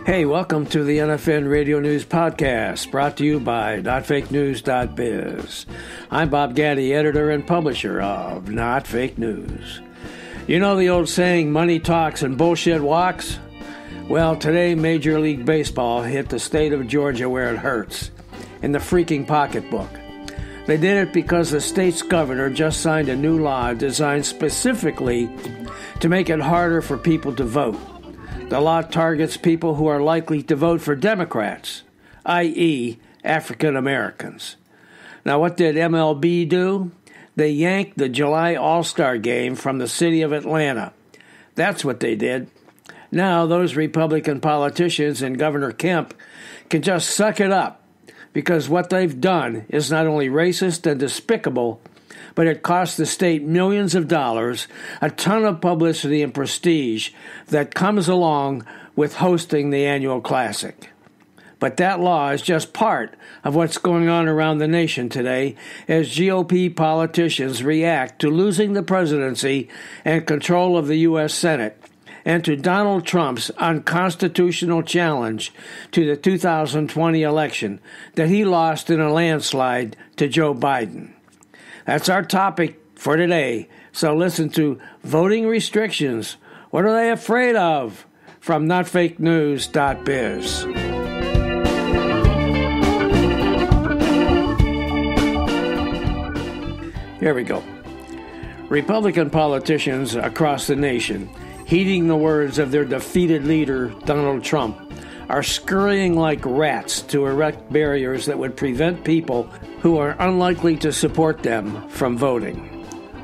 Hey, welcome to the NFN Radio News Podcast, brought to you by NotFakeNews.biz. I'm Bob Gaddy, editor and publisher of Not Fake News. You know the old saying, money talks and bullshit walks? Well, today Major League Baseball hit the state of Georgia where it hurts, in the freaking pocketbook. They did it because the state's governor just signed a new law designed specifically to make it harder for people to vote. The law targets people who are likely to vote for Democrats, i.e., African Americans. Now, what did MLB do? They yanked the July Allstar Game from the city of Atlanta. That's what they did. Now, those Republican politicians and Governor Kemp can just suck it up, because what they've done is not only racist and despicable, but it cost the state millions of dollars, a ton of publicity and prestige that comes along with hosting the annual Classic. But that law is just part of what's going on around the nation today as GOP politicians react to losing the presidency and control of the U.S. Senate, and to Donald Trump's unconstitutional challenge to the 2020 election that he lost in a landslide to Joe Biden. That's our topic for today. So listen to Voting Restrictions. What are they afraid of? From NotFakeNews.biz. Here we go. Republican politicians across the nation, heeding the words of their defeated leader, Donald Trump, are scurrying like rats to erect barriers that would prevent people who are unlikely to support them from voting.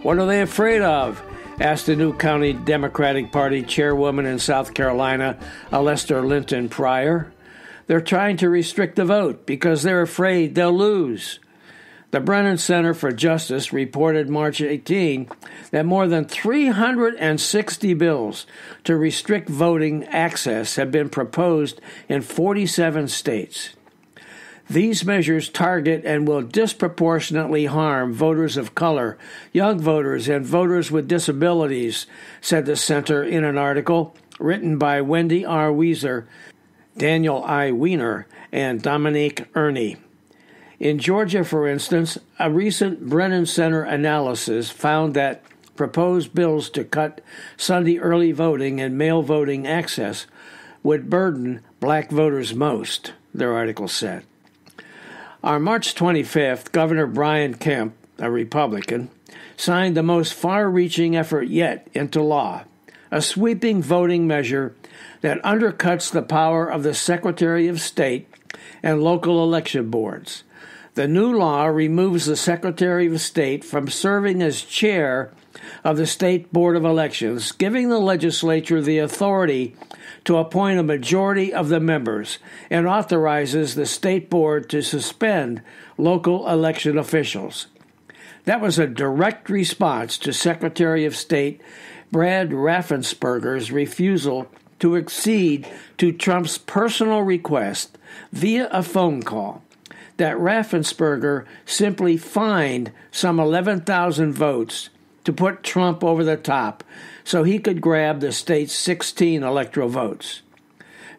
What are they afraid of? Asked the new county Democratic Party chairwoman in South Carolina, Alester Linton Pryor. They're trying to restrict the vote because they're afraid they'll lose. The Brennan Center for Justice reported March 18 that more than 360 bills to restrict voting access have been proposed in 47 states. These measures target and will disproportionately harm voters of color, young voters, and voters with disabilities, said the center in an article written by Wendy R. Weiser, Daniel I. Weiner, and Dominique Ernie. In Georgia, for instance, a recent Brennan Center analysis found that proposed bills to cut Sunday early voting and mail voting access would burden black voters most, their article said. On March 25th, Governor Brian Kemp, a Republican, signed the most far-reaching effort yet into law, a sweeping voting measure that undercuts the power of the Secretary of State and local election boards. The new law removes the Secretary of State from serving as chair of the State Board of Elections, giving the legislature the authority to appoint a majority of the members, and authorizes the State Board to suspend local election officials. That was a direct response to Secretary of State Brad Raffensperger's refusal to accede to Trump's personal request via a phone call that Raffensperger simply fined some 11,000 votes to put Trump over the top so he could grab the state's 16 electoral votes.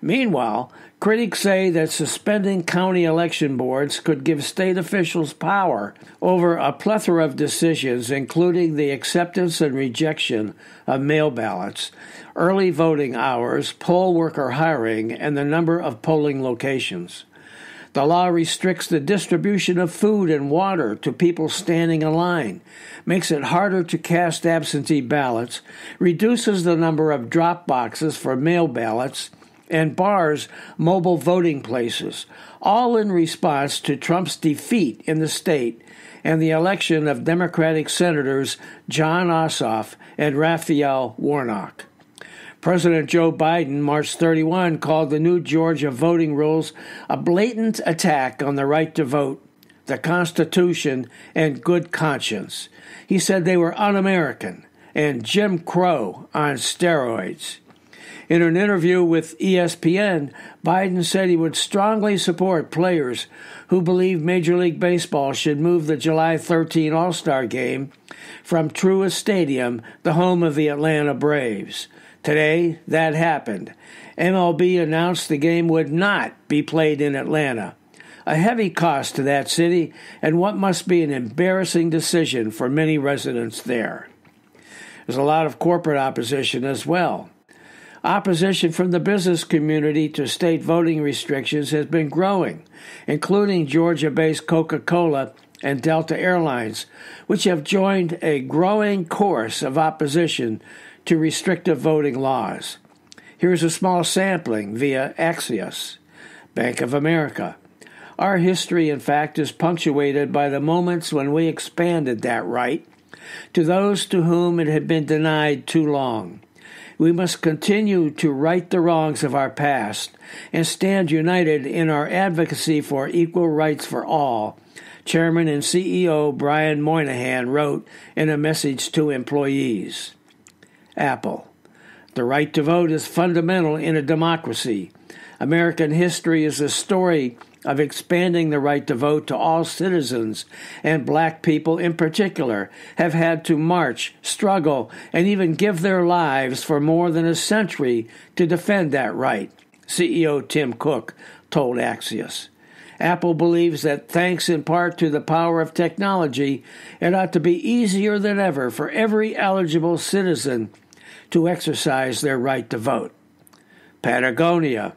Meanwhile, critics say that suspending county election boards could give state officials power over a plethora of decisions, including the acceptance and rejection of mail ballots, early voting hours, poll worker hiring, and the number of polling locations. The law restricts the distribution of food and water to people standing in line, makes it harder to cast absentee ballots, reduces the number of drop boxes for mail ballots, and bars mobile voting places, all in response to Trump's defeat in the state and the election of Democratic Senators Jon Ossoff and Raphael Warnock. President Joe Biden, March 31, called the new Georgia voting rules a blatant attack on the right to vote, the Constitution, and good conscience. He said they were un-American and Jim Crow on steroids. In an interview with ESPN, Biden said he would strongly support players who believe Major League Baseball should move the July 13 All-Star Game from Truist Stadium, the home of the Atlanta Braves. Today, that happened. MLB announced the game would not be played in Atlanta, a heavy cost to that city and what must be an embarrassing decision for many residents there. There's a lot of corporate opposition as well. Opposition from the business community to state voting restrictions has been growing, including Georgia-based Coca-Cola and Delta Airlines, which have joined a growing chorus of opposition to restrictive voting laws. Here's a small sampling via Axios. Bank of America. Our history, in fact, is punctuated by the moments when we expanded that right to those to whom it had been denied too long. We must continue to right the wrongs of our past and stand united in our advocacy for equal rights for all, Chairman and CEO Brian Moynihan wrote in a message to employees. Apple. The right to vote is fundamental in a democracy. American history is a story of expanding the right to vote to all citizens, and black people in particular have had to march, struggle, and even give their lives for more than a century to defend that right, CEO Tim Cook told Axios. Apple believes that thanks in part to the power of technology, it ought to be easier than ever for every eligible citizen to exercise their right to vote. Patagonia.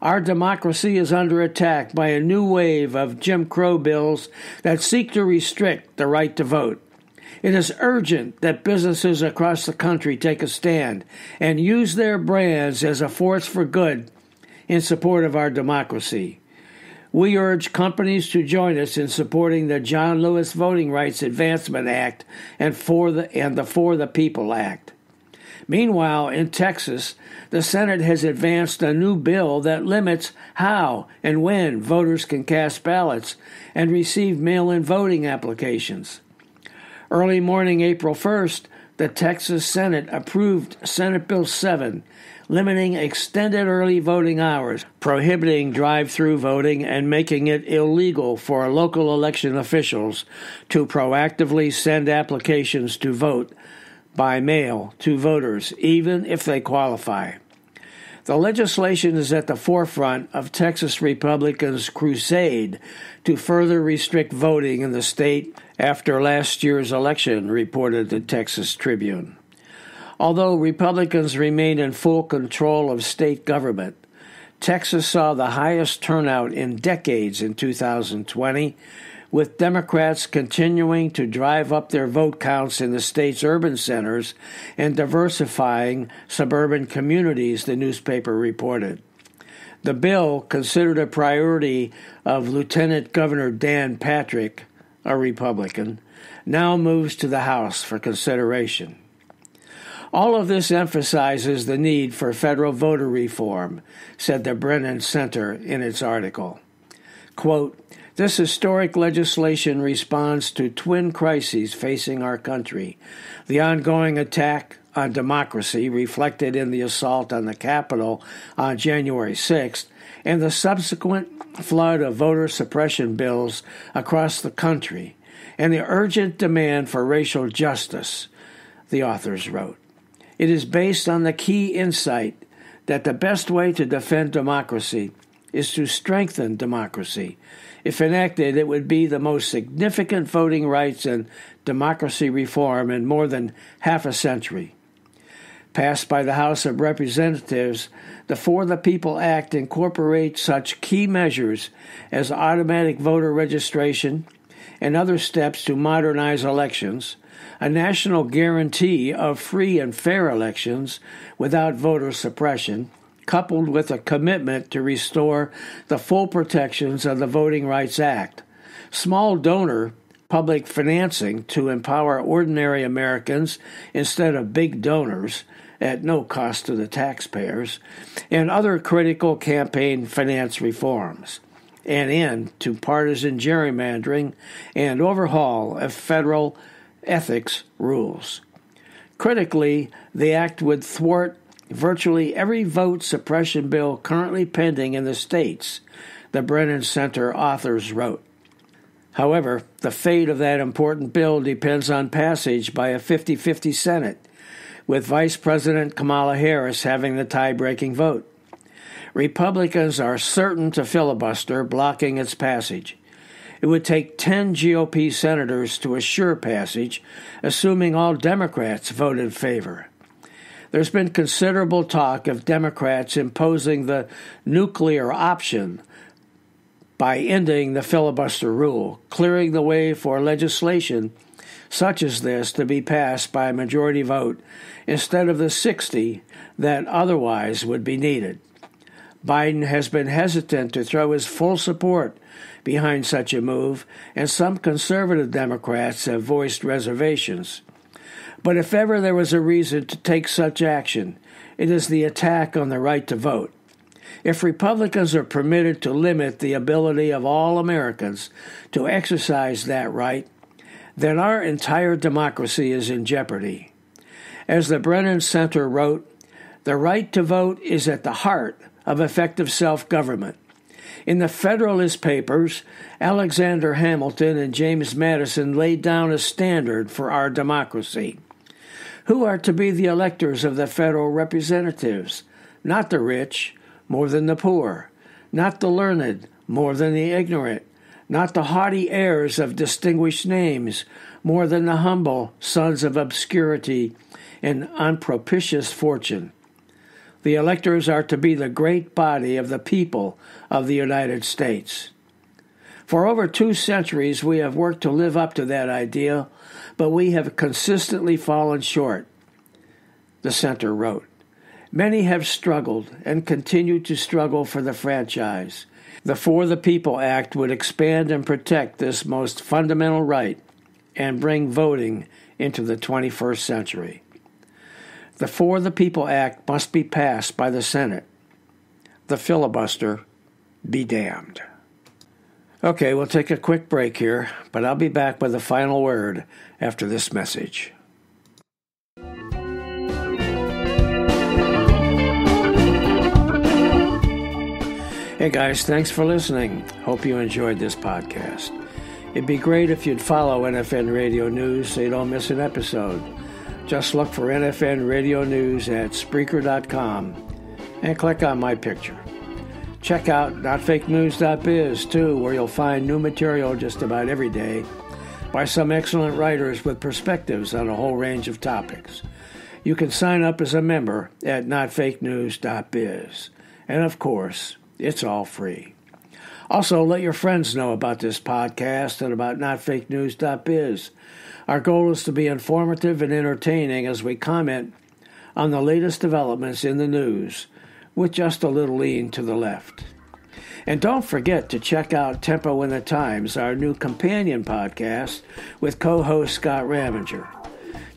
Our democracy is under attack by a new wave of Jim Crow bills that seek to restrict the right to vote. It is urgent that businesses across the country take a stand and use their brands as a force for good in support of our democracy. We urge companies to join us in supporting the John Lewis Voting Rights Advancement Act and the For the People Act. Meanwhile, in Texas, the Senate has advanced a new bill that limits how and when voters can cast ballots and receive mail-in voting applications. Early morning, April 1st, the Texas Senate approved Senate Bill 7, limiting extended early voting hours, prohibiting drive-through voting, and making it illegal for local election officials to proactively send applications to vote by mail to voters, even if they qualify. The legislation is at the forefront of Texas Republicans' crusade to further restrict voting in the state after last year's election, reported the Texas Tribune. Although Republicans remain in full control of state government, Texas saw the highest turnout in decades in 2020, with Democrats continuing to drive up their vote counts in the state's urban centers and diversifying suburban communities, the newspaper reported. The bill, considered a priority of Lieutenant Governor Dan Patrick, a Republican, now moves to the House for consideration. All of this emphasizes the need for federal voter reform, said the Brennan Center in its article. Quote, this historic legislation responds to twin crises facing our country: the ongoing attack on democracy reflected in the assault on the Capitol on January 6th, and the subsequent flood of voter suppression bills across the country, and the urgent demand for racial justice, the authors wrote. It is based on the key insight that the best way to defend democracy is to strengthen democracy. If enacted, it would be the most significant voting rights and democracy reform in more than half a century. Passed by the House of Representatives, the For the People Act incorporates such key measures as automatic voter registration and other steps to modernize elections, a national guarantee of free and fair elections without voter suppression, coupled with a commitment to restore the full protections of the Voting Rights Act, small donor public financing to empower ordinary Americans instead of big donors at no cost to the taxpayers, and other critical campaign finance reforms, an end to partisan gerrymandering, and overhaul of federal ethics rules. Critically, the act would thwart virtually every vote suppression bill currently pending in the states, the Brennan Center authors wrote. However, the fate of that important bill depends on passage by a 50-50 Senate, with Vice President Kamala Harris having the tie-breaking vote. Republicans are certain to filibuster, blocking its passage. It would take 10 GOP senators to assure passage, assuming all Democrats vote in favor. There's been considerable talk of Democrats imposing the nuclear option by ending the filibuster rule, clearing the way for legislation such as this to be passed by a majority vote instead of the 60 that otherwise would be needed. Biden has been hesitant to throw his full support behind such a move, and some conservative Democrats have voiced reservations. But if ever there was a reason to take such action, it is the attack on the right to vote. If Republicans are permitted to limit the ability of all Americans to exercise that right, then our entire democracy is in jeopardy. As the Brennan Center wrote, the right to vote is at the heart of effective self-government. In the Federalist Papers, Alexander Hamilton and James Madison laid down a standard for our democracy. Who are to be the electors of the federal representatives? Not the rich, more than the poor. Not the learned, more than the ignorant. Not the haughty heirs of distinguished names, more than the humble sons of obscurity and unpropitious fortune. The electors are to be the great body of the people of the United States. For over 2 centuries, we have worked to live up to that ideal, but we have consistently fallen short, the Center wrote. Many have struggled and continue to struggle for the franchise. The For the People Act would expand and protect this most fundamental right and bring voting into the 21st century. The For the People Act must be passed by the Senate. The filibuster be damned. Okay, we'll take a quick break here, but I'll be back with the final word after this message. Hey guys, thanks for listening. Hope you enjoyed this podcast. It'd be great if you'd follow NFN Radio News so you don't miss an episode. Just look for NFN Radio News at Spreaker.com and click on my picture. Check out notfakenews.biz too, where you'll find new material just about every day by some excellent writers with perspectives on a whole range of topics. You can sign up as a member at notfakenews.biz. And of course, it's all free. Also, let your friends know about this podcast and about notfakenews.biz. Our goal is to be informative and entertaining as we comment on the latest developments in the news, with just a little lean to the left. And don't forget to check out Tempo in the Times, our new companion podcast with co-host Scott Raminger.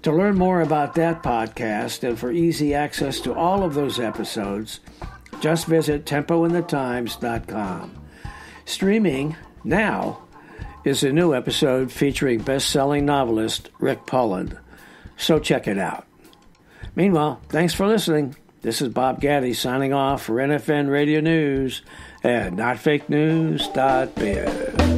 To learn more about that podcast and for easy access to all of those episodes, just visit tempointhetimes.com. Streaming now is a new episode featuring best-selling novelist Rick Pullen, so check it out. Meanwhile, thanks for listening. This is Bob Gaddy signing off for NFN Radio News at notfakenews.biz.